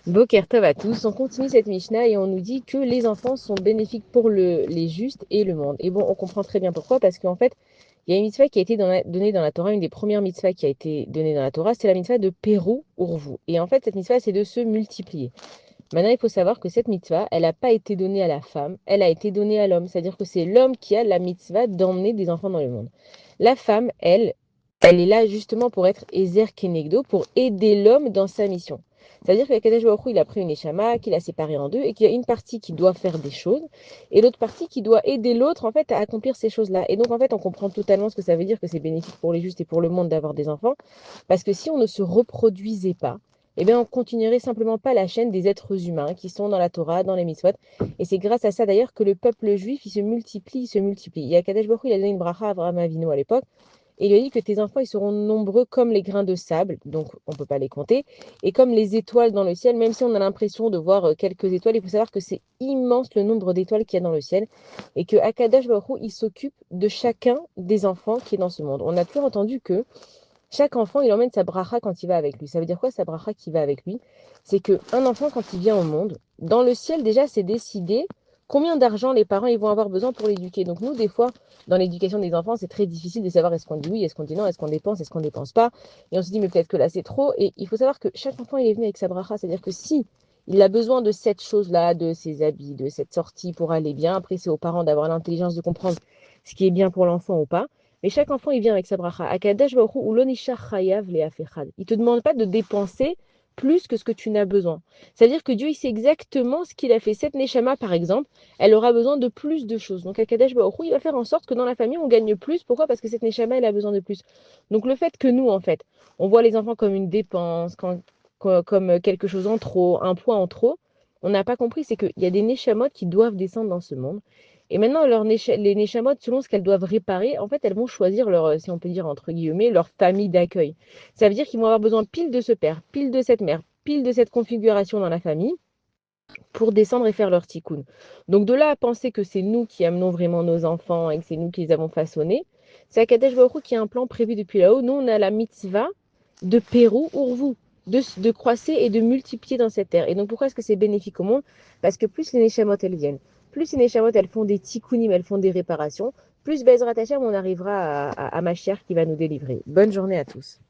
Boker Tov à tous, on continue cette Mishnah et on nous dit que les enfants sont bénéfiques pour les justes et le monde. Et bon, on comprend très bien pourquoi, parce qu'en fait, il y a une mitzvah qui a été donnée dans la Torah, une des premières mitzvahs qui a été donnée dans la Torah, c'est la mitzvah de Pérou Urvu. Et en fait, cette mitzvah, c'est de se multiplier. Maintenant, il faut savoir que cette mitzvah, elle n'a pas été donnée à la femme, elle a été donnée à l'homme. C'est-à-dire que c'est l'homme qui a la mitzvah d'emmener des enfants dans le monde. La femme, elle est là justement pour être Ezer Kenegdo, pour aider l'homme dans sa mission. C'est-à-dire que Kadesh Baruch Hu, il a pris une échama, qu'il a séparée en deux, et qu'il y a une partie qui doit faire des choses, et l'autre partie qui doit aider l'autre en fait à accomplir ces choses-là. Et donc en fait, on comprend totalement ce que ça veut dire que c'est bénéfique pour les justes et pour le monde d'avoir des enfants, parce que si on ne se reproduisait pas, eh bien, on continuerait simplement pas la chaîne des êtres humains qui sont dans la Torah, dans les mitzvot. Et c'est grâce à ça d'ailleurs que le peuple juif, il se multiplie, il se multiplie. Il y a Kadesh Baruch Hu, il a donné une bracha à Avraham Avinu à l'époque. Et il lui a dit que tes enfants, ils seront nombreux comme les grains de sable, donc on ne peut pas les compter, et comme les étoiles dans le ciel, même si on a l'impression de voir quelques étoiles, il faut savoir que c'est immense le nombre d'étoiles qu'il y a dans le ciel, et que Akadosh Baruch Hu, il s'occupe de chacun des enfants qui est dans ce monde. On a toujours entendu que chaque enfant, il emmène sa bracha quand il va avec lui. Ça veut dire quoi, sa bracha qui va avec lui? C'est qu'un enfant, quand il vient au monde, dans le ciel, déjà, c'est décidé combien d'argent les parents ils vont avoir besoin pour l'éduquer. Donc nous, des fois, dans l'éducation des enfants, c'est très difficile de savoir est-ce qu'on dit oui, est-ce qu'on dit non, est-ce qu'on dépense pas. Et on se dit, mais peut-être que là, c'est trop. Et il faut savoir que chaque enfant, il est venu avec sa bracha. C'est-à-dire que si il a besoin de cette chose-là, de ses habits, de cette sortie pour aller bien, après, c'est aux parents d'avoir l'intelligence de comprendre ce qui est bien pour l'enfant ou pas. Mais chaque enfant, il vient avec sa bracha. Akadosh Baruch Hu, lo nishar chayav le'af-echad. Il ne te demande pas de dépenser plus que ce que tu n'as besoin. C'est-à-dire que Dieu, il sait exactement ce qu'il a fait. Cette neshama, par exemple, elle aura besoin de plus de choses. Donc Akadosh Baruch Hu, il va faire en sorte que dans la famille, on gagne plus. Pourquoi? Parce que cette neshama, elle a besoin de plus. Donc le fait que nous, en fait, on voit les enfants comme une dépense, comme quelque chose en trop, un poids en trop, on n'a pas compris, c'est qu'il y a des neshamot qui doivent descendre dans ce monde. Et maintenant, les Neshamot, selon ce qu'elles doivent réparer, en fait, elles vont choisir leur, si on peut dire entre guillemets, leur famille d'accueil. Ça veut dire qu'ils vont avoir besoin pile de ce père, pile de cette mère, pile de cette configuration dans la famille pour descendre et faire leur tikkun. Donc de là à penser que c'est nous qui amenons vraiment nos enfants et que c'est nous qui les avons façonnés, c'est Akadosh Baruch Hu qui a un plan prévu depuis là-haut. Nous, on a la mitzvah de Pérou Urvu, de croisser et de multiplier dans cette terre. Et donc pourquoi est-ce que c'est bénéfique au monde? Parce que plus les Neshamot, elles viennent, plus les Neshamot, elles font des tikkunim, elles font des réparations, plus Bezrat Hashem, on arrivera à Mashiach qui va nous délivrer. Bonne journée à tous.